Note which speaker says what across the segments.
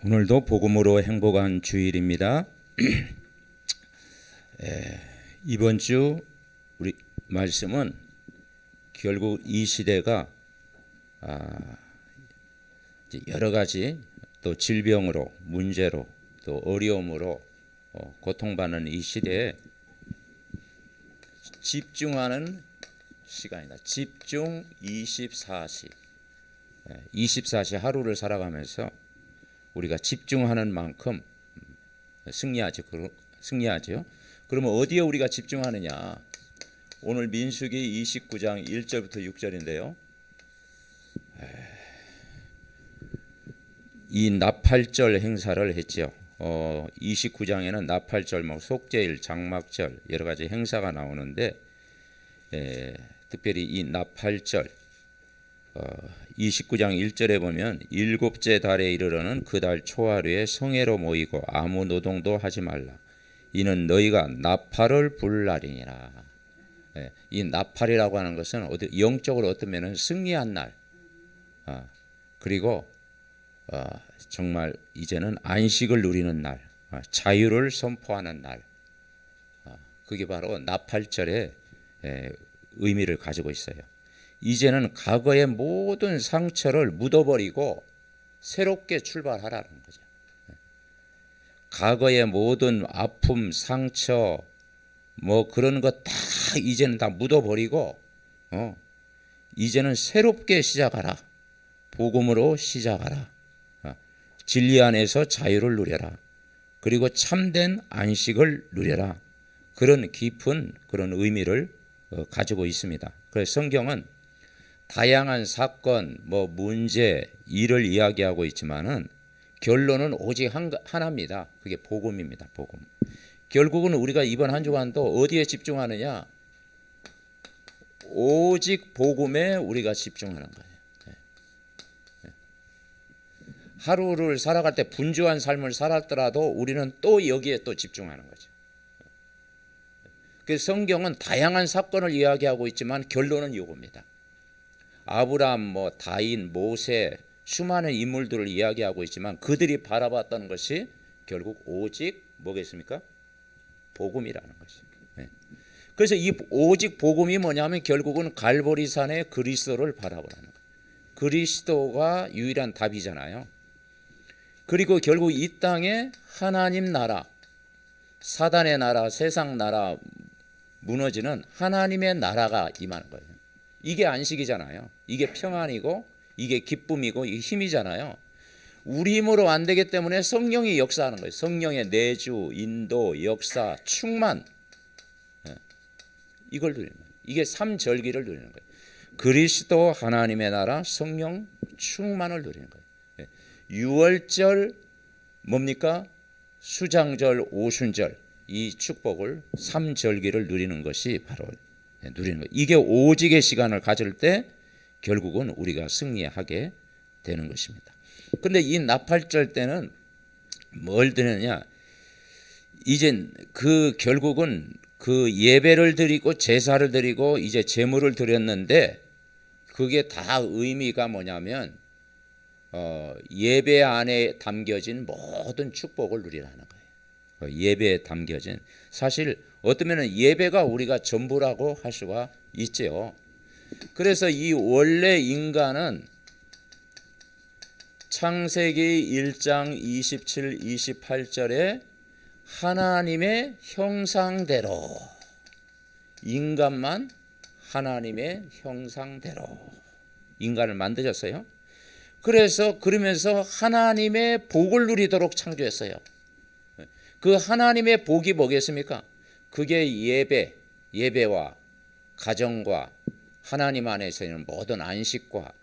Speaker 1: 오늘도 복음으로 행복한 주일입니다. 이번 주 우리 말씀은 결국 이 시대가 여러 가지 또 질병으로, 문제로, 또 어려움으로 고통받는 이 시대에 집중하는 시간이다. 집중 24시. 24시 하루를 살아가면서 우리가 집중하는 만큼 승리하죠. 그러면 어디에 우리가 집중하느냐? 오늘 민수기 29장 1절부터 6절인데요. 이 나팔절 행사를 했죠. 29장에는 나팔절, 속죄일, 장막절 여러 가지 행사가 나오는데 특별히 이 나팔절 29장 1절에 보면 일곱째 달에 이르러는 그 달 초하루에 성회로 모이고 아무 노동도 하지 말라. 이는 너희가 나팔을 불 날이니라. 이 나팔이라고 하는 것은 영적으로 어떤 면은 승리한 날, 그리고 정말 이제는 안식을 누리는 날, 자유를 선포하는 날, 그게 바로 나팔절의 의미를 가지고 있어요. 이제는 과거의 모든 상처를 묻어버리고 새롭게 출발하라는 거죠. 과거의 모든 아픔, 상처, 그런 것 다 이제는 다 묻어버리고 이제는 새롭게 시작하라. 복음으로 시작하라. 진리 안에서 자유를 누려라. 그리고 참된 안식을 누려라. 그런 깊은 그런 의미를 가지고 있습니다. 그래서 성경은 다양한 사건, 문제, 일을 이야기하고 있지만은 결론은 오직 하나입니다. 그게 복음입니다. 복음. 결국은 우리가 이번 한 주간도 어디에 집중하느냐? 오직 복음에 우리가 집중하는 거예요. 하루를 살아갈 때 분주한 삶을 살았더라도 우리는 또 여기에 또 집중하는 거죠. 그래서 성경은 다양한 사건을 이야기하고 있지만 결론은 이겁니다. 아브라함, 다인, 모세 수많은 인물들을 이야기하고 있지만 그들이 바라봤던 것이 결국 오직 뭐겠습니까? 복음이라는 것입니다. 그래서 이 오직 복음이 뭐냐면 결국은 갈보리산의 그리스도를 바라보라는 거예요. 그리스도가 유일한 답이잖아요. 그리고 결국 이 땅에 하나님 나라, 사단의 나라, 세상 나라 무너지는 하나님의 나라가 임하는 거예요. 이게 안식이잖아요. 이게 평안이고 이게 기쁨이고 이게 힘이잖아요. 우리 힘으로 안 되기 때문에 성령이 역사하는 거예요. 성령의 내주, 인도, 역사, 충만, 이걸 누리는 거예요. 이게 삼절기를 누리는 거예요. 그리스도 하나님의 나라, 성령 충만을 누리는 거예요. 유월절 뭡니까? 수장절, 오순절 이 축복을 삼절기를 누리는 것이 바로 누리는 거예요. 이게 오직의 시간을 가질 때 결국은 우리가 승리하게 되는 것입니다. 그런데 이 나팔절 때는 뭘 드느냐? 이제 결국은 예배를 드리고 제사를 드리고 이제 제물을 드렸는데 그게 다 의미가 뭐냐면 예배 안에 담겨진 모든 축복을 누리라는 거예요. 예배에 담겨진 사실 어쩌면 예배가 우리가 전부라고 할 수가 있죠. 그래서 이 원래 인간은 창세기 1장 27, 28절에 하나님의 형상대로 인간만 하나님의 형상대로 인간을 만드셨어요. 그러면서 하나님의 복을 누리도록 창조했어요. 그 하나님의 복이 뭐겠습니까? 그게 예배와 가정과 하나님 안에서 있는 모든 안식과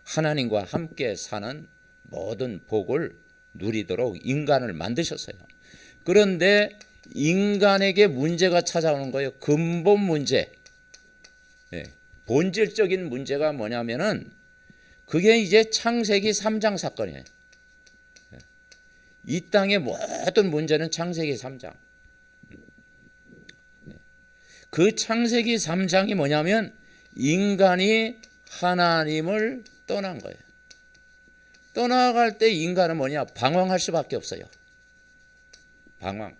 Speaker 1: 하나님과 함께 사는 모든 복을 누리도록 인간을 만드셨어요. 그런데 인간에게 문제가 찾아오는 거예요. 근본 문제. 본질적인 문제가 뭐냐면은 그게 이제 창세기 3장 사건이에요. 이 땅의 모든 문제는 창세기 3장. 그 창세기 3장이 뭐냐면 인간이 하나님을 떠난 거예요. 떠나갈 때 인간은 뭐냐? 방황할 수밖에 없어요. 방황.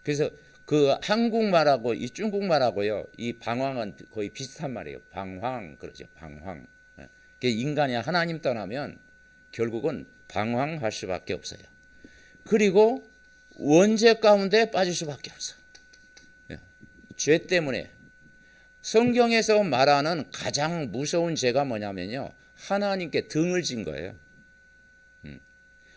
Speaker 1: 그래서 그 한국말하고 이 중국말하고요, 이 방황은 거의 비슷한 말이에요. 방황 그러죠. 방황. 인간이 하나님 떠나면 결국은 방황할 수밖에 없어요. 그리고 원죄 가운데 빠질 수밖에 없어. 죄 때문에. 성경에서 말하는 가장 무서운 죄가 뭐냐면요, 하나님께 등을 진 거예요.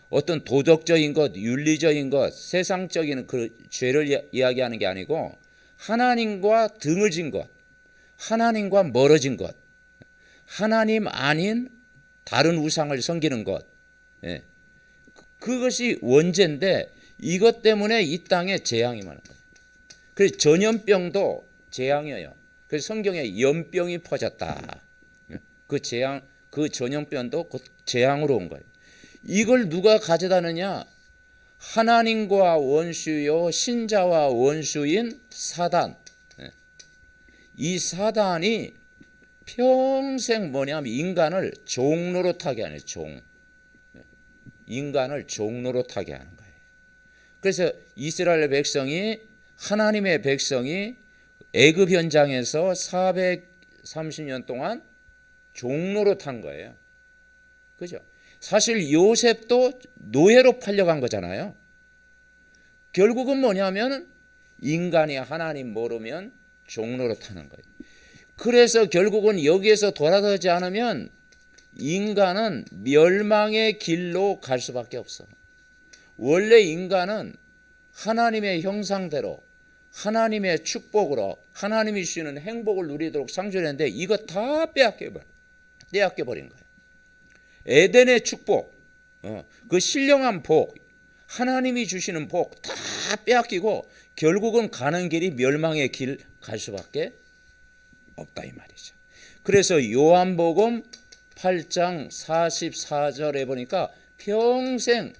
Speaker 1: 어떤 도덕적인 것, 윤리적인 것, 세상적인 그 죄를 이야기하는 게 아니고 하나님과 등을 진 것, 하나님과 멀어진 것, 하나님 아닌 다른 우상을 섬기는 것, 그것이 원죄인데 이것 때문에 이 땅에 재앙이 많은 거예요. 그래서 전염병도 재앙이에요. 그래서 성경에 연병이 퍼졌다. 그 재앙, 그 전염병도 곧 재앙으로 온 거예요. 이걸 누가 가져다느냐? 하나님과 원수요 신자와 원수인 사단. 이 사단이 평생 뭐냐면 인간을 종노릇하게 하는 종. 인간을 종노릇하게 하는 거예요. 그래서 이스라엘 백성이, 하나님의 백성이 애굽 현장에서 430년 동안 종노릇한 거예요. 그죠? 사실 요셉도 노예로 팔려간 거잖아요. 결국은 뭐냐면 인간이 하나님 모르면 종노릇하는 거예요. 그래서 결국은 여기에서 돌아서지 않으면 인간은 멸망의 길로 갈 수밖에 없어. 원래 인간은 하나님의 형상대로 하나님의 축복으로 하나님이 주시는 행복을 누리도록 창조했는데 이거 다 빼앗겨버린 거예요. 에덴의 축복, 그 신령한 복, 하나님이 주시는 복 다 빼앗기고 결국은 가는 길이 멸망의 길 갈 수밖에 없다 이 말이죠. 그래서 요한복음 8장 44절에 보니까 평생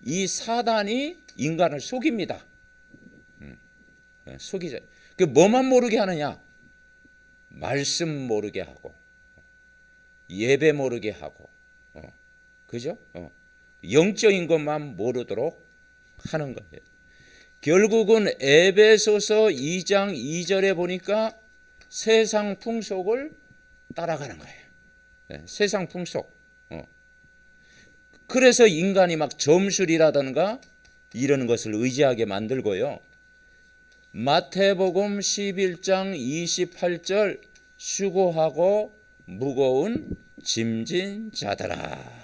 Speaker 1: 이 사단이 인간을 속입니다. 속이죠. 그 뭐만 모르게 하느냐? 말씀 모르게 하고 예배 모르게 하고, 그죠? 영적인 것만 모르도록 하는 거예요. 결국은 에베소서 2장 2절에 보니까 세상 풍속을 따라가는 거예요. 세상 풍속. 그래서 인간이 막 점술이라든가 이런 것을 의지하게 만들고요. 마태복음 11장 28절 수고하고 무거운 짐진 자들아.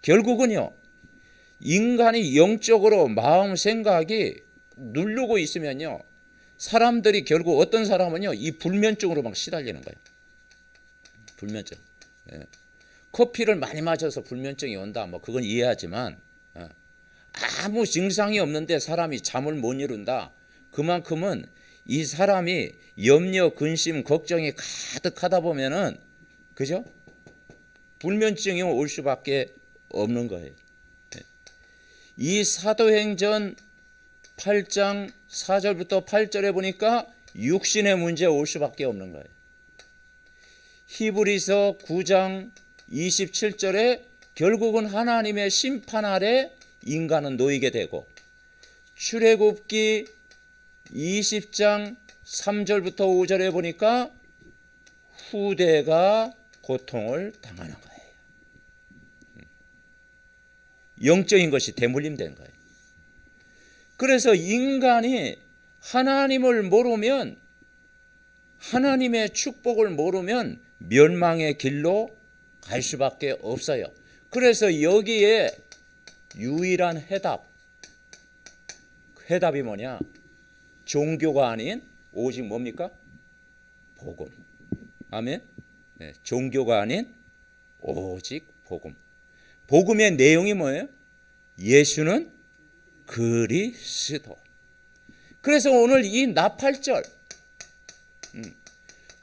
Speaker 1: 결국은요, 인간이 영적으로 마음 생각이 누르고 있으면요, 사람들이 결국 어떤 사람은요 이 불면증으로 막 시달리는 거예요. 불면증. 커피를 많이 마셔서 불면증이 온다, 뭐 그건 이해하지만 아무 증상이 없는데 사람이 잠을 못 이룬다. 그만큼은 이 사람이 염려, 근심, 걱정이 가득하다 보면은, 그죠? 불면증이 올 수밖에 없는 거예요. 이 사도행전 8장 4절부터 8절에 보니까 육신의 문제 올 수밖에 없는 거예요. 히브리서 9장 27절에 결국은 하나님의 심판 아래 인간은 놓이게 되고, 출애굽기 20장 3절부터 5절에 보니까 후대가 고통을 당하는 거예요. 영적인 것이 대물림된 거예요. 그래서 인간이 하나님을 모르면, 하나님의 축복을 모르면 멸망의 길로 갈 수밖에 없어요. 그래서 여기에 유일한 해답이 뭐냐? 종교가 아닌 오직 뭡니까? 복음. 아멘. 네, 종교가 아닌 오직 복음. 복음의 내용이 뭐예요? 예수는 그리스도. 그래서 오늘 이 나팔절,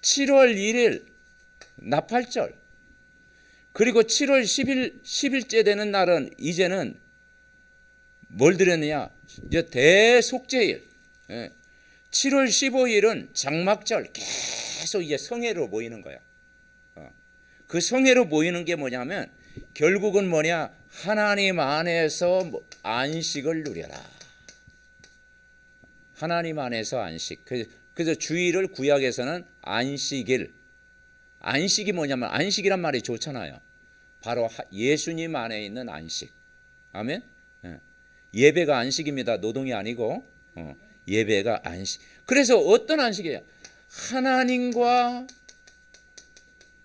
Speaker 1: 7월 1일 나팔절, 그리고 7월 10일째 되는 날은 이제는 뭘 드렸느냐? 이제 대속죄일. 7월 15일은 장막절, 계속 이제 성회로 모이는 거야. 그 성회로 모이는 게 뭐냐면 결국은 뭐냐, 하나님 안에서 안식을 누려라. 하나님 안에서 안식. 그래서 주일을 구약에서는 안식일. 안식이 뭐냐면, 안식이란 말이 좋잖아요. 바로 예수님 안에 있는 안식. 아멘. 예배가 안식입니다. 노동이 아니고 예배가 안식. 그래서 어떤 안식이에요? 하나님과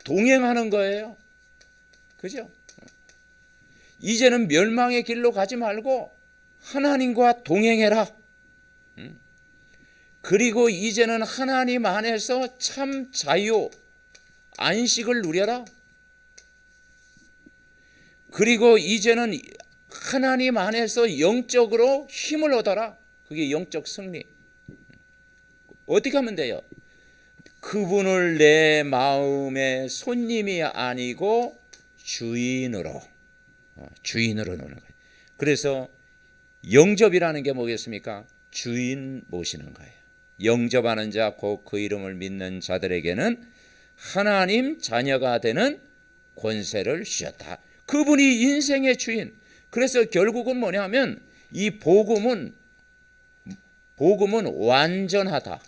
Speaker 1: 동행하는 거예요. 그죠? 이제는 멸망의 길로 가지 말고 하나님과 동행해라. 그리고 이제는 하나님 안에서 참 자유, 안식을 누려라. 그리고 이제는 하나님 안에서 영적으로 힘을 얻어라. 그게 영적 승리. 어떻게 하면 돼요? 그분을 내 마음의 손님이 아니고 주인으로 노는 거예요. 그래서 영접이라는 게 뭐겠습니까? 주인 모시는 거예요. 영접하는 자 곧 그 이름을 믿는 자들에게는 하나님 자녀가 되는 권세를 주셨다. 그분이 인생의 주인. 그래서 결국은 뭐냐면 이 복음은 완전하다.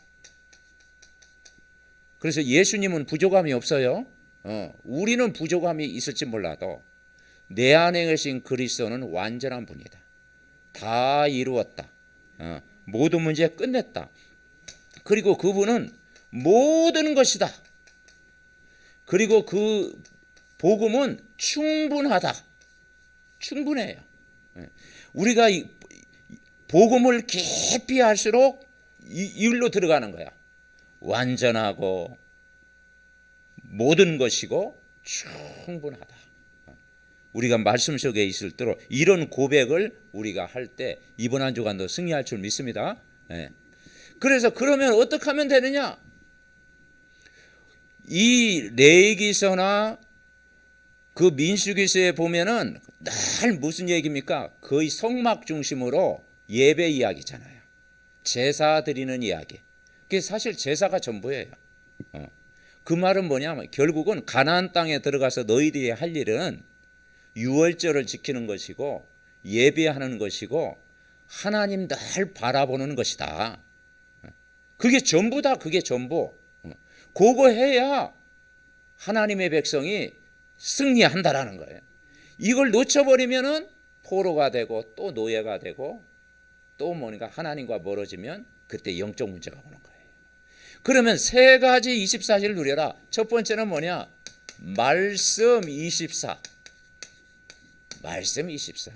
Speaker 1: 그래서 예수님은 부족함이 없어요. 우리는 부족함이 있을지 몰라도 내 안에 계신 그리스도는 완전한 분이다. 다 이루었다. 모든 문제 끝냈다. 그리고 그분은 모든 것이다. 그리고 그 복음은 충분하다. 충분해요. 우리가 복음을 깊이 할수록 이일로 들어가는 거야. 완전하고 모든 것이고 충분하다. 우리가 말씀 속에 있을 때로 이런 고백을 우리가 할 때 이번 한 주간도 승리할 줄 믿습니다. 그래서 그러면 어떻게 하면 되느냐? 이 레위기서나 그 민수기서에 보면은 늘 무슨 얘기입니까? 거의 성막 중심으로 예배 이야기잖아요. 제사 드리는 이야기. 그게 사실 제사가 전부예요. 그 말은 뭐냐면 결국은 가나안 땅에 들어가서 너희들이 할 일은 유월절을 지키는 것이고 예배하는 것이고 하나님 늘 바라보는 것이다. 그게 전부다. 그게 전부. 그거 해야 하나님의 백성이 승리한다라는 거예요. 이걸 놓쳐버리면은 포로가 되고 또 노예가 되고 또 뭔가 하나님과 멀어지면 그때 영적 문제가 오는 거예요. 그러면 세 가지 24시를 누려라. 첫 번째는 뭐냐? 말씀 24. 말씀 24.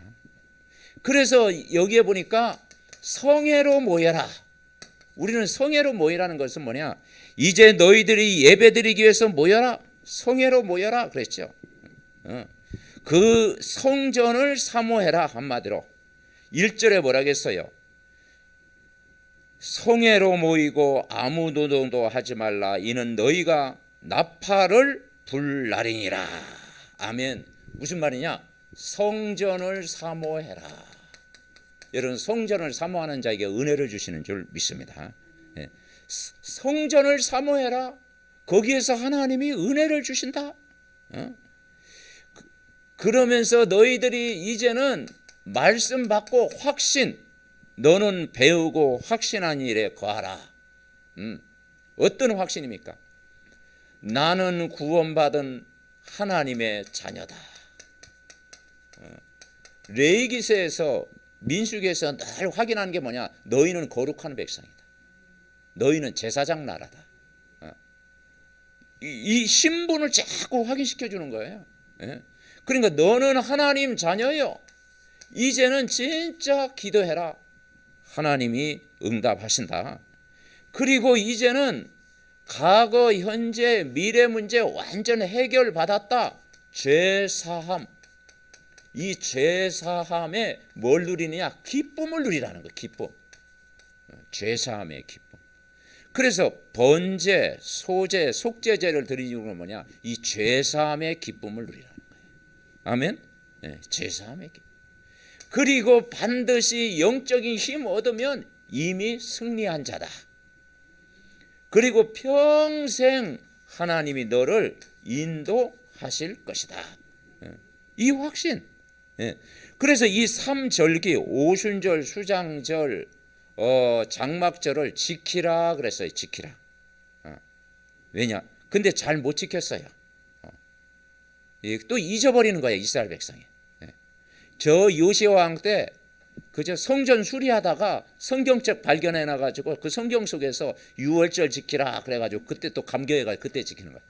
Speaker 1: 그래서 여기에 보니까 성회로 모여라. 우리는 성회로 모이라는 것은 뭐냐? 이제 너희들이 예배드리기 위해서 모여라. 성회로 모여라 그랬죠. 그 성전을 사모해라. 한마디로 1절에 뭐라겠어요? 성회로 모이고 아무 노동도 하지 말라. 이는 너희가 나팔을 불 날이니라. 아멘. 무슨 말이냐? 성전을 사모해라. 여러분, 성전을 사모하는 자에게 은혜를 주시는 줄 믿습니다. 성전을 사모해라. 거기에서 하나님이 은혜를 주신다. 그러면서 너희들이 이제는 말씀 받고 확신, 너는 배우고 확신한 일에 거하라. 어떤 확신입니까? 나는 구원받은 하나님의 자녀다. 레위기서에서 민수기에서 늘 확인하는 게 뭐냐? 너희는 거룩한 백성이다. 너희는 제사장 나라다. 이 신분을 자꾸 확인시켜 주는 거예요. 그러니까 너는 하나님 자녀요. 이제는 진짜 기도해라. 하나님이 응답하신다. 그리고 이제는 과거, 현재, 미래 문제 완전 해결받았다. 죄사함. 이 죄사함에 뭘 누리느냐? 기쁨을 누리라는 거. 기쁨. 죄사함의 기쁨. 그래서 번제, 소제, 속죄제를 드리는 건 뭐냐? 이 죄사함의 기쁨을 누리라는 거예요. 아멘. 죄사함의 기쁨. 그리고 반드시 영적인 힘 얻으면 이미 승리한 자다. 그리고 평생 하나님이 너를 인도하신다. 하실 것이다. 이 확신. 그래서 이 3절기 오순절, 수장절, 장막절을 지키라 그랬어요. 지키라. 왜냐? 근데 잘 못 지켰어요. 또 잊어버리는 거예요. 이스라엘 백성이. 저 요시야 왕 때 그저 성전 수리하다가 성경책 발견해놔가지고 그 성경 속에서 유월절 지키라 그래가지고 그때 또 감격해가지고 그때 지키는 거야.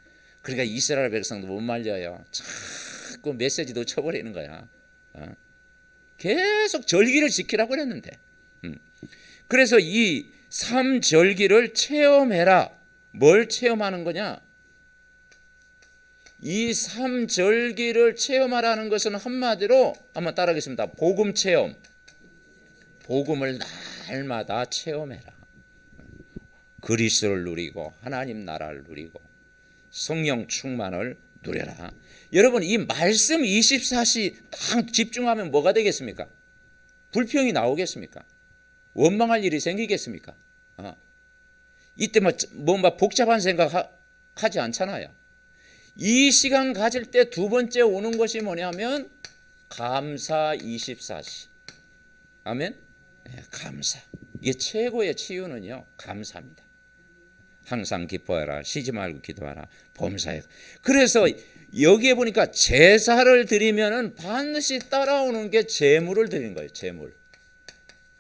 Speaker 1: 그러니까 이스라엘 백성도 못 말려요. 자꾸 메시지 놓쳐버리는 거야. 계속 절기를 지키라고 그랬는데. 그래서 이 3절기를 체험해라. 뭘 체험하는 거냐? 이 3절기를 체험하라는 것은 한마디로 한번 따라하겠습니다. 복음 체험. 복음을 날마다 체험해라. 그리스도를 누리고 하나님 나라를 누리고 성령 충만을 누려라. 여러분 이 말씀 24시 딱 집중하면 뭐가 되겠습니까? 불평이 나오겠습니까? 원망할 일이 생기겠습니까? 이때 뭐 복잡한 생각 하지 않잖아요. 이 시간 가질 때 두 번째 오는 것이 뭐냐면 감사 24시. 아멘. 감사. 이게 최고의 치유는요 감사입니다. 항상 기뻐해라. 쉬지 말고 기도하라. 범사에. 그래서 여기에 보니까 제사를 드리면은 반드시 따라오는 게 제물을 드리는 거예요. 제물.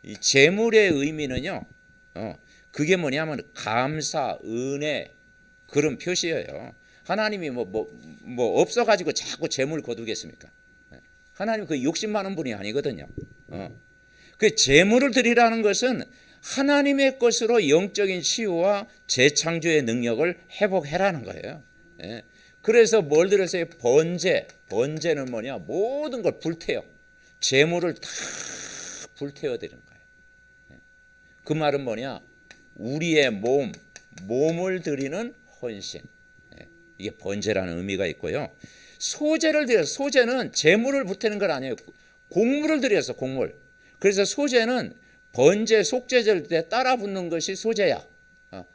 Speaker 1: 이 제물의 의미는요. 그게 뭐냐면 감사, 은혜 그런 표시예요. 하나님이 뭐 없어가지고 자꾸 제물 거두겠습니까? 하나님 그 욕심 많은 분이 아니거든요. 그 제물을 드리라는 것은 하나님의 것으로 영적인 치유와 재창조의 능력을 회복해라는 거예요. 그래서 뭘 들었어요? 번제. 번제는 뭐냐? 모든 걸 불태워. 제물을 다 불태워 드리는 거예요. 그 말은 뭐냐? 우리의 몸을 드리는 헌신. 이게 번제라는 의미가 있고요. 소제를 드려서 소제는 제물을 불태는 건 아니에요. 곡물을 드려서 곡물. 그래서 소제는 번제 속죄절 때 따라 붙는 것이 소제야.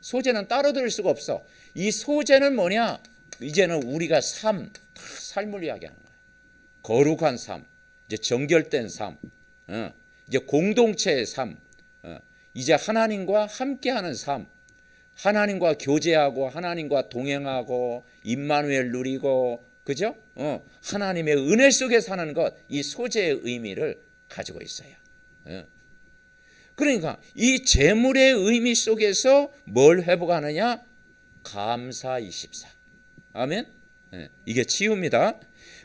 Speaker 1: 소제는 따로 드릴 수가 없어. 이 소제는 뭐냐? 이제는 우리가 삶을 이야기하는 거예요. 거룩한 삶, 이제 정결된 삶, 이제 공동체의 삶, 이제 하나님과 함께하는 삶, 하나님과 교제하고 하나님과 동행하고 임마누엘 누리고 그죠? 하나님의 은혜 속에 사는 것, 이 소제의 의미를 가지고 있어요. 그러니까 이 제물의 의미 속에서 뭘 회복하느냐? 감사 24. 아멘. 이게 치유입니다.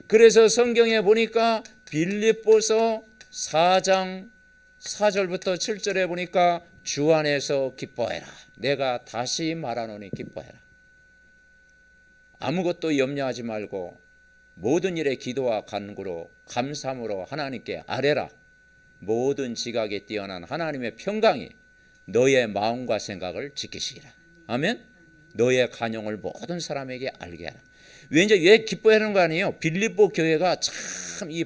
Speaker 1: 그래서 성경에 보니까 빌립보서 4장 4절부터 7절에 보니까 주 안에서 기뻐해라. 내가 다시 말하노니 기뻐해라. 아무것도 염려하지 말고 모든 일에 기도와 간구로 감사함으로 하나님께 아뢰라. 모든 지각에 뛰어난 하나님의 평강이 너의 마음과 생각을 지키시리라. 아멘. 너의 간용을 모든 사람에게 알게 하라. 왜 기뻐하는 거 아니에요? 빌립보 교회가 참 이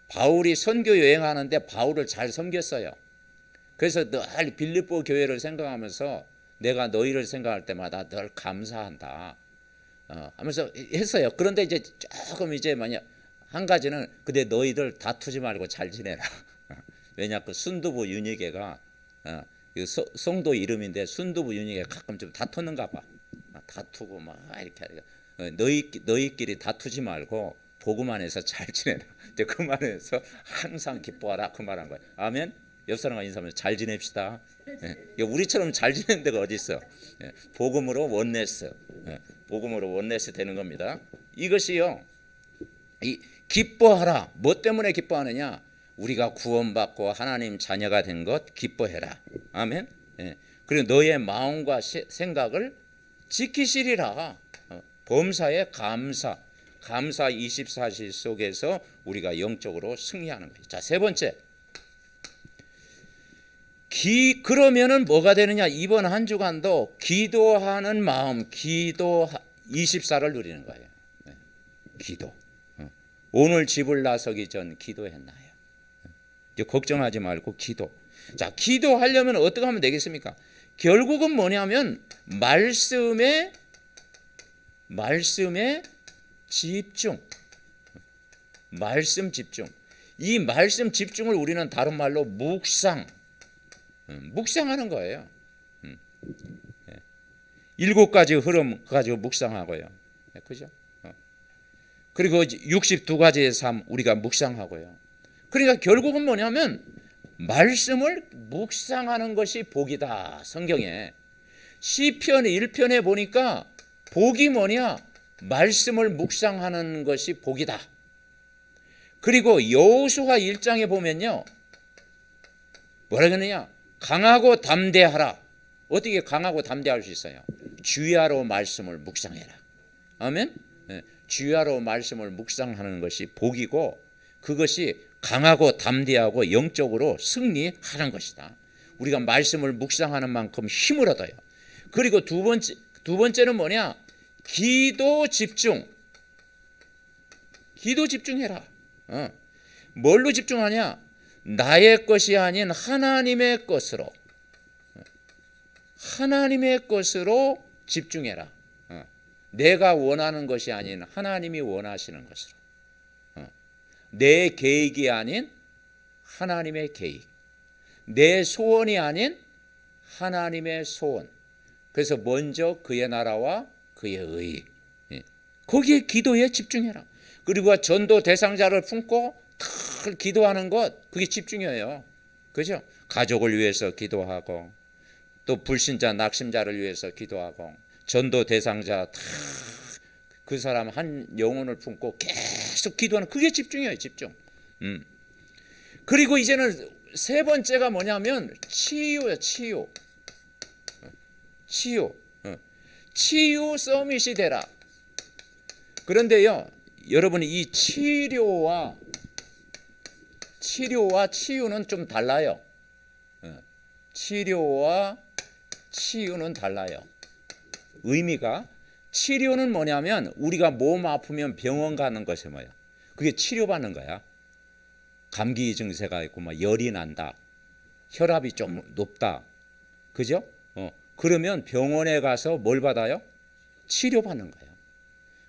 Speaker 1: 바울이 선교 여행하는데 바울을 잘 섬겼어요. 그래서 늘 빌립보 교회를 생각하면서 내가 너희를 생각할 때마다 늘 감사한다 하면서 했어요. 그런데 이제 조금 이제 만약 한 가지는 근데 너희들 다투지 말고 잘 지내라. 왜냐 그 순두부 윤희계가 성도 이름인데 순두부 윤희계 가끔 좀 다투는가 봐. 다투고 막 이렇게 하니까 너희끼리 다투지 말고 복음 안에서 잘 지내라. 이제 그 말에서 항상 기뻐하라 그 말한 거예요. 아멘. 옆 사람과 인사하면서 잘 지냅시다. 우리처럼 잘 지내는 데가 어디 있어? 복음으로 원네스, 복음으로 원네스 되는 겁니다. 이것이요. 이 기뻐하라. 뭐 때문에 기뻐하느냐? 우리가 구원받고 하나님 자녀가 된 것 기뻐해라. 아멘. 그리고 너의 마음과 생각을 지키시리라. 범사에 감사 24시 속에서 우리가 영적으로 승리하는 거예요. 자, 세 번째. 그러면은 뭐가 되느냐? 이번 한 주간도 기도하는 마음, 기도 24를 누리는 거예요. 기도. 오늘 집을 나서기 전 기도했나요? 이제 걱정하지 말고 기도. 자, 기도하려면 어떻게 하면 되겠습니까? 결국은 뭐냐면 말씀에 집중. 말씀 집중. 이 말씀 집중을 우리는 다른 말로 묵상, 묵상하는 거예요. 7가지 흐름 가지고 묵상하고요. 그죠? 그리고 62가지의 삶 우리가 묵상하고요. 그러니까 결국은 뭐냐면 말씀을 묵상하는 것이 복이다. 성경에 시편 1편에 보니까 복이 뭐냐? 말씀을 묵상하는 것이 복이다. 그리고 여호수아 1장에 보면요, 뭐라 그러느냐? 강하고 담대하라. 어떻게 강하고 담대할 수 있어요? 주야로 말씀을 묵상해라. 아멘. 주야로 말씀을 묵상하는 것이 복이고, 그것이 강하고 담대하고 영적으로 승리하는 것이다. 우리가 말씀을 묵상하는 만큼 힘을 얻어요. 그리고 두 번째는 뭐냐? 기도 집중. 기도 집중해라. 뭘로 집중하냐? 나의 것이 아닌 하나님의 것으로, 하나님의 것으로 집중해라. 내가 원하는 것이 아닌 하나님이 원하시는 것으로, 내 계획이 아닌 하나님의 계획, 내 소원이 아닌 하나님의 소원. 그래서 먼저 그의 나라와 그의 의, 거기에 기도에 집중해라. 그리고 전도 대상자를 품고 탁 기도하는 것, 그게 집중이에요. 그죠? 가족을 위해서 기도하고, 또 불신자 낙심자를 위해서 기도하고, 전도 대상자 탁 그 사람 한 영혼을 품고 계속 기도하는, 그게 집중이에요. 집중. 그리고 이제는 세 번째가 뭐냐면 치유예요. 치유. 치유 서밋이 되라. 그런데요, 여러분이 이 치료와 치유는 좀 달라요. 치료와 치유는 달라요. 의미가, 치료는 뭐냐면 우리가 몸 아프면 병원 가는 것이 뭐야? 그게 치료받는 거야. 감기 증세가 있고 막 열이 난다, 혈압이 좀 높다, 그죠? 그러면 병원에 가서 뭘 받아요? 치료받는 거예요.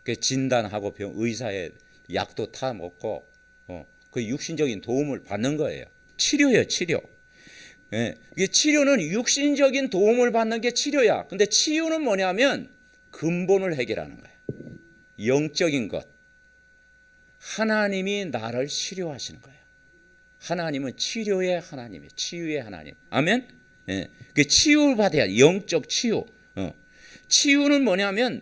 Speaker 1: 그 진단하고 의사의 약도 타 먹고, 그 육신적인 도움을 받는 거예요. 치료예요, 치료. 이게 치료는 육신적인 도움을 받는 게 치료야. 근데 치유는 뭐냐면 근본을 해결하는 거예요. 영적인 것. 하나님이 나를 치료하시는 거예요. 하나님은 치료의 하나님이에요. 치유의 하나님. 아멘. 그 치유를 받아야 돼. 영적 치유. 치유는 뭐냐면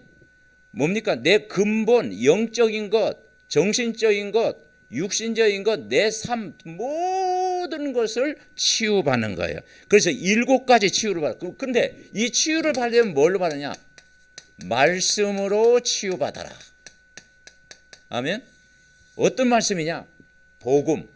Speaker 1: 뭡니까? 내 근본, 영적인 것, 정신적인 것, 육신적인 것, 내 삶 모든 것을 치유받는 거예요. 그래서 7가지 치유를 받아. 근데 이 치유를 받으려면 뭘로 받느냐? 말씀으로 치유받아라. 아멘. 어떤 말씀이냐? 복음,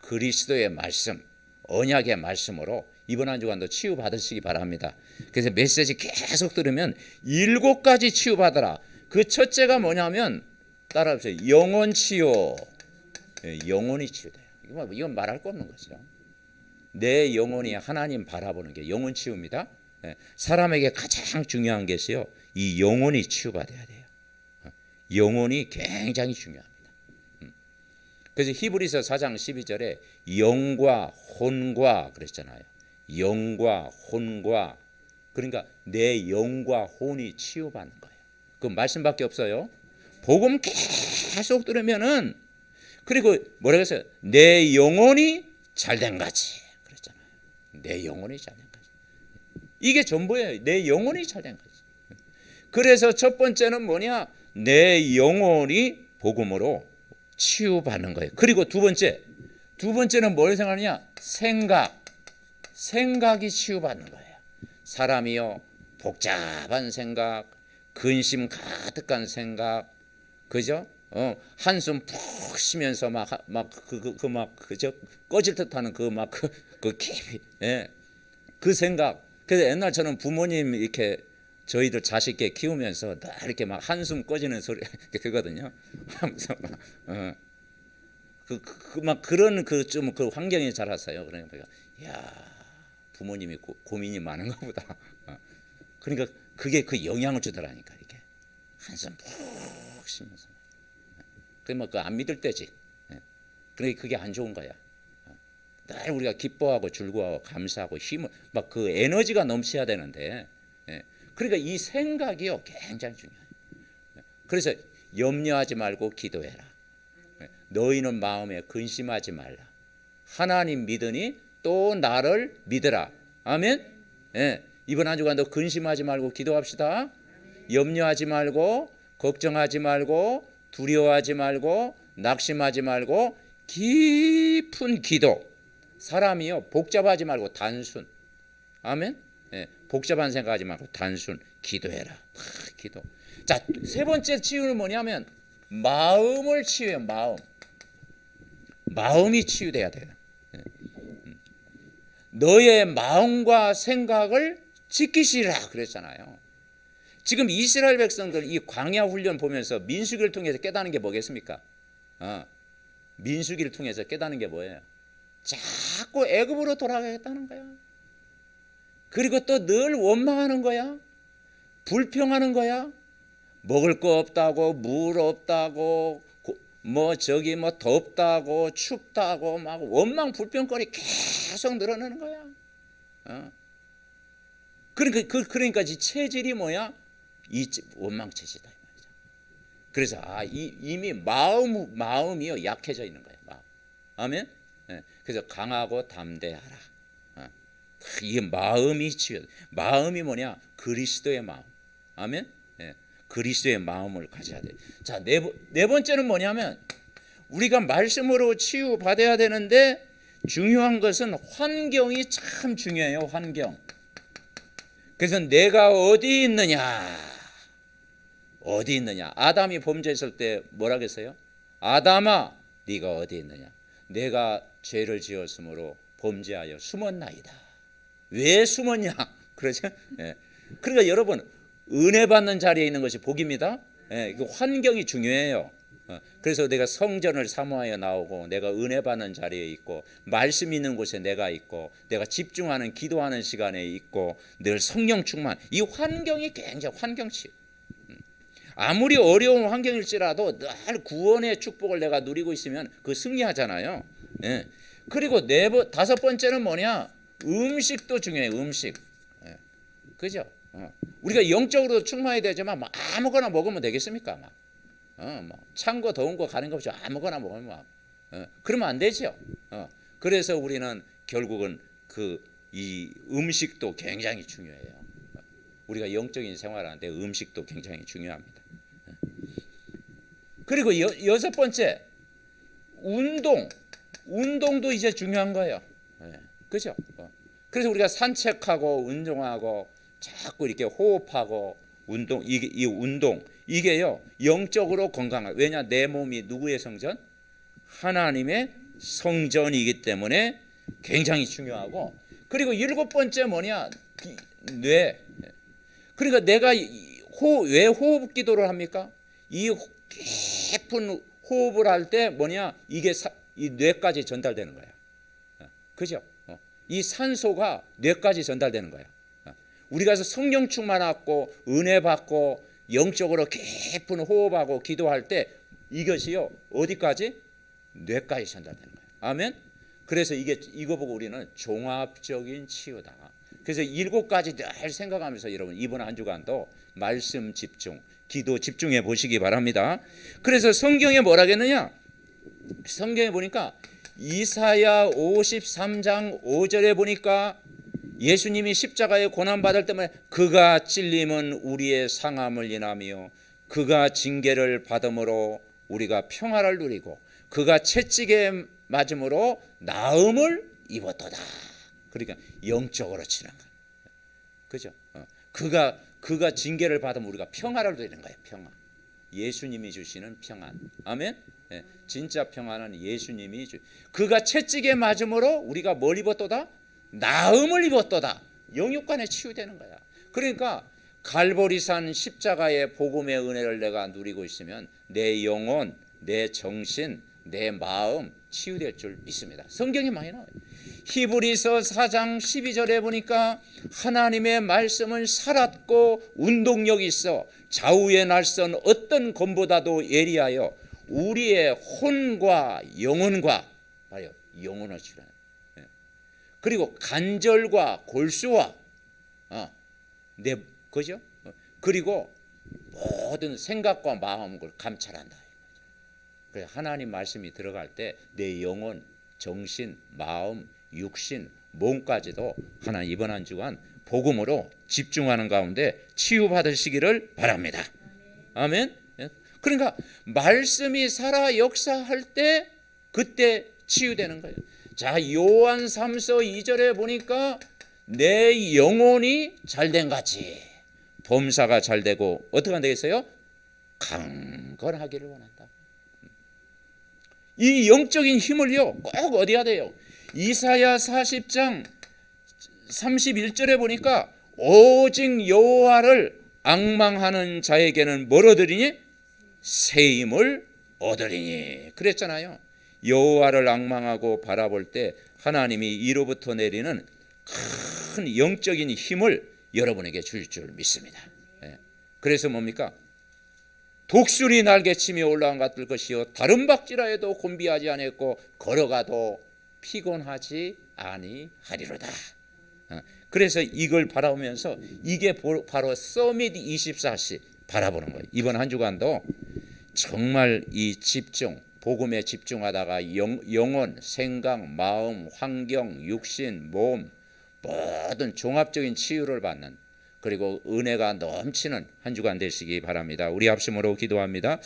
Speaker 1: 그리스도의 말씀, 언약의 말씀으로 이번 한 주간도 치유받으시기 바랍니다. 그래서 메시지 계속 들으면 7가지 치유받아라. 그 첫째가 뭐냐면 따라하세요. 영혼 치유. 영혼이 치유돼요. 이건 말할 거 없는 거죠. 내 영혼이 하나님 바라보는 게 영혼 치유입니다. 사람에게 가장 중요한 것이요, 이 영혼이 치유받아야 돼요. 영혼이 굉장히 중요합니다. 그래서 히브리서 4장 12절에 영과 혼과 그랬잖아요. 영과 혼과, 그러니까 내 영과 혼이 치유받는 거예요. 그 말씀밖에 없어요. 복음 계속 들으면은, 그리고 뭐라고 했어요? 내 영혼이 잘된 거지 그랬잖아요. 내 영혼이 잘된 거지. 이게 전부예요. 내 영혼이 잘된 거지. 그래서 첫 번째는 뭐냐? 내 영혼이 복음으로 치유받는 거예요. 그리고 두 번째는 뭘 생각하느냐? 생각이 치유받는 거예요. 사람이요, 복잡한 생각, 근심 가득한 생각, 그죠? 한숨 푹 쉬면서 그저 꺼질 듯하는 그 깊이, 그 생각. 그래서 옛날처럼 부모님 이렇게 저희들 자식께 키우면서 다 이렇게 막 한숨 꺼지는 소리 이렇게 들거든요. 하면서 막 그런 좀 그 환경에 자랐어요. 그러니까 야, 부모님이 고민이 많은가 보다. 그러니까 그게 그 영향을 주더라니까. 이렇게 한숨 푹 쉬면서. 그러면 그 안 믿을 때지. 그러니까 그게 안 좋은 거야. 늘 우리가 기뻐하고 즐거워하고 감사하고 힘을 막 그 에너지가 넘쳐야 되는데, 그러니까 이 생각이요 굉장히 중요해요. 그래서 염려하지 말고 기도해라. 너희는 마음에 근심하지 말라. 하나님 믿으니 또 나를 믿으라. 아멘. 이번 한 주간 너 근심하지 말고 기도합시다. 염려하지 말고 걱정하지 말고 두려워하지 말고 낙심하지 말고 깊은 기도. 사람이요 복잡하지 말고 단순. 아멘. 복잡한 생각하지 말고 단순 기도해라. 기도. 자, 세 번째 치유는 뭐냐면 마음을 치유해요. 마음이 치유돼야 돼요. 너의 마음과 생각을 지키시라 그랬잖아요. 지금 이스라엘 백성들 이 광야 훈련 보면서 민수기를 통해서 깨닫는 게 뭐겠습니까? 민수기를 통해서 깨닫는 게 뭐예요? 자꾸 애굽으로 돌아가겠다는 거야. 그리고 또 늘 원망하는 거야. 불평하는 거야. 먹을 거 없다고, 물 없다고, 뭐 덥다고, 춥다고 막 원망 불평거리 계속 늘어나는 거야. 그러니까 이 체질이 뭐야? 이 원망 체질이다. 그래서 이미 마음이요 약해져 있는 거예요. 마음. 아멘. 그래서 강하고 담대하라. 이게 마음이 치유. 마음이 뭐냐? 그리스도의 마음. 아멘. 그리스도의 마음을 가져야 돼. 자, 네 번째는 뭐냐면 우리가 말씀으로 치유 받아야 되는데 중요한 것은 환경이 참 중요해요. 환경. 그래서 내가 어디 있느냐? 아담이 범죄했을 때 뭐라 그랬어요? 아담아, 네가 어디 있느냐? 내가 죄를 지었으므로 범죄하여 숨었나이다. 왜 숨었냐? 그렇죠? 그러니까 여러분 은혜 받는 자리에 있는 것이 복입니다. 그 환경이 중요해요. 그래서 내가 성전을 사모하여 나오고 내가 은혜 받는 자리에 있고 말씀 있는 곳에 내가 있고 내가 집중하는 기도하는 시간에 있고 늘 성령 충만. 이 환경이 굉장히 환경치. 아무리 어려운 환경일지라도 늘 구원의 축복을 내가 누리고 있으면 그 승리하잖아요. 그리고 다섯 번째는 뭐냐? 음식도 중요해요. 음식. 그죠? 우리가 영적으로도 충만해야 되지만 막 아무거나 먹으면 되겠습니까? 찬 거 더운 거 가는 거 없이 아무거나 먹으면 그러면 안 되죠. 그래서 우리는 결국은 이 음식도 굉장히 중요해요. 우리가 영적인 생활하는데 음식도 굉장히 중요합니다. 그리고 여섯 번째 운동도 이제 중요한 거예요. 그죠? 그래서 우리가 산책하고 운동하고 자꾸 이렇게 호흡하고 이게요 영적으로 건강한. 왜냐? 내 몸이 누구의 성전? 하나님의 성전이기 때문에 굉장히 중요하고. 그리고 일곱 번째 뭐냐? 뇌. 그러니까 내가 왜 호흡 기도를 합니까? 이 깊은 호흡을 할 때 뭐냐? 이게 이 뇌까지 전달되는 거야. 그죠? 이 산소가 뇌까지 전달되는 거야. 우리가 성령 충만하고 은혜 받고 영적으로 깊은 호흡하고 기도할 때 이것이요 어디까지? 뇌까지 전달되는 거예요. 아멘. 그래서 이거 보고 우리는 종합적인 치유다. 그래서 7가지 늘 생각하면서 여러분 이번 한 주간도 말씀 집중, 기도 집중해 보시기 바랍니다. 그래서 성경에 뭐라 하겠느냐? 성경에 보니까 이사야 53장 5절에 보니까 예수님이 십자가에 고난받을 때문에 그가 찔림은 우리의 상함을 인하며 그가 징계를 받음으로 우리가 평화를 누리고 그가 채찍에 맞음으로 나음을 입었도다. 그러니까 영적으로 치는 거예요. 그죠? 그가 징계를 받으면 우리가 평화를 누리는 거예요. 평화. 예수님이 주시는 평안. 아멘. 진짜 평안은 예수님이 그가 채찍에 맞음으로 우리가 뭘 입었도다? 나음을 입었도다. 영육간에 치유되는 거야. 그러니까 갈보리산 십자가의 복음의 은혜를 내가 누리고 있으면 내 영혼, 내 정신, 내 마음 치유될 줄 믿습니다. 성경이 많이 나와요. 히브리서 4장 12절에 보니까 하나님의 말씀은 살았고 운동력이 있어 좌우의 날선 어떤 검보다도 예리하여 우리의 혼과 영혼과 봐요. 영혼을 치료하는. 그리고 관절과 골수와 내 그죠? 그리고 모든 생각과 마음을 감찰한다. 그래서 하나님 말씀이 들어갈 때 내 영혼, 정신, 마음, 육신, 몸까지도 하나님 이번 한 주간 복음으로 집중하는 가운데 치유받으시기를 바랍니다. 아멘. 그러니까 말씀이 살아 역사할 때 그때 치유되는 거예요. 자, 요한 3서 2절에 보니까 내 영혼이 잘된 같이 범사가 잘되고 어떻게 되겠어요? 강건하기를 원한다. 이 영적인 힘을요 꼭 어디야 돼요? 이사야 40장 31절에 보니까 오직 여호와를 앙망하는 자에게는 뭘 얻으리니? 새 힘을 얻으리니 그랬잖아요. 여호와를 앙망하고 바라볼 때 하나님이 이로부터 내리는 큰 영적인 힘을 여러분에게 줄 줄 믿습니다. 그래서 뭡니까? 독수리 날개치며 올라간 것 같을 것이요 다른 박지라에도 곤비하지 아니했고 걸어가도 피곤하지 아니하리로다. 그래서 이걸 바라보면서 이게 바로 서밋 24시 바라보는 거예요. 이번 한 주간도 정말 이 집중, 복음에 집중하다가 영혼, 생각, 마음, 환경, 육신, 몸 모든 종합적인 치유를 받는 그리고 은혜가 넘치는 한 주간 되시기 바랍니다. 우리 합심으로 기도합니다.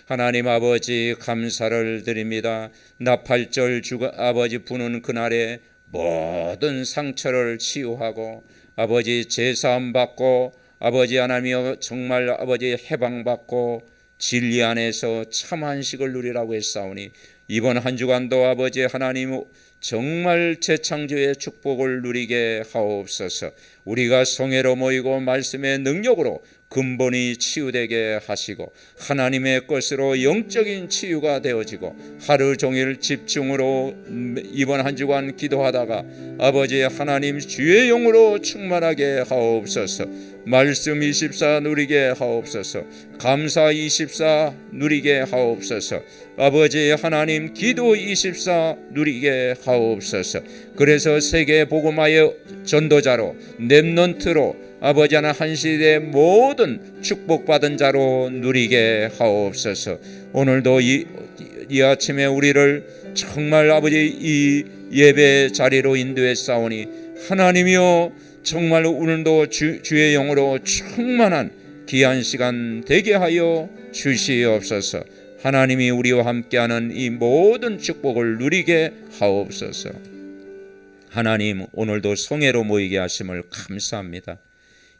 Speaker 1: 하나님 아버지 감사를 드립니다. 나팔절 아버지 부는 그날에 모든 상처를 치유하고 아버지 제사함 받고 아버지 하나님이여 정말 아버지 해방받고 진리 안에서 참 안식을 누리라고 했사오니 이번 한 주간도 아버지 하나님 정말 재창조의 축복을 누리게 하옵소서. 우리가 성회로 모이고 말씀의 능력으로 근본이 치유되게 하시고 하나님의 것으로 영적인 치유가 되어지고 하루 종일 집중으로 이번 한 주간 기도하다가 아버지 하나님 주의 영으로 충만하게 하옵소서. 말씀 24 누리게 하옵소서. 감사 24 누리게 하옵소서. 아버지 하나님 기도 24 누리게 하옵소서. 그래서 세계 복음화의 전도자로 렘넌트로 아버지 하나 한 시대의 모든 축복받은 자로 누리게 하옵소서. 오늘도 이 아침에 우리를 정말 아버지 이 예배 자리로 인도했사오니 하나님이여 정말 오늘도 주의 영으로 충만한 귀한 시간 되게 하여 주시옵소서. 하나님이 우리와 함께하는 이 모든 축복을 누리게 하옵소서. 하나님 오늘도 성회로 모이게 하심을 감사합니다.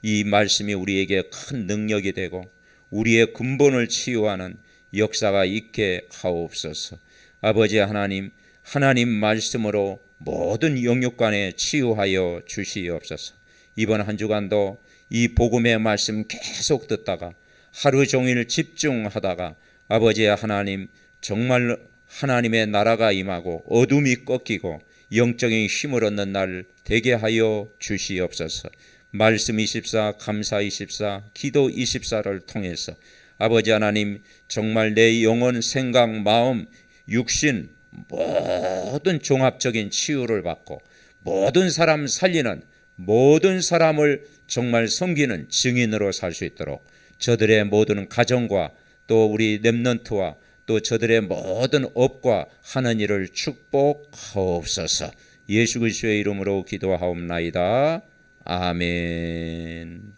Speaker 1: 이 말씀이 우리에게 큰 능력이 되고 우리의 근본을 치유하는 역사가 있게 하옵소서. 아버지 하나님 말씀으로 모든 영육간에 치유하여 주시옵소서. 이번 한 주간도 이 복음의 말씀 계속 듣다가 하루 종일 집중하다가 아버지 하나님 정말 하나님의 나라가 임하고 어둠이 꺾이고 영적인 힘을 얻는 날 되게 하여 주시옵소서. 말씀 24, 감사 24, 기도 24를 통해서 아버지 하나님 정말 내 영혼, 생각, 마음, 육신 모든 종합적인 치유를 받고 모든 사람 살리는 모든 사람을 정말 섬기는 증인으로 살 수 있도록 저들의 모든 가정과 또 우리 렘넌트와 또 저들의 모든 업과 하는 일을 축복하옵소서. 예수 그리스도의 이름으로 기도하옵나이다. 아멘.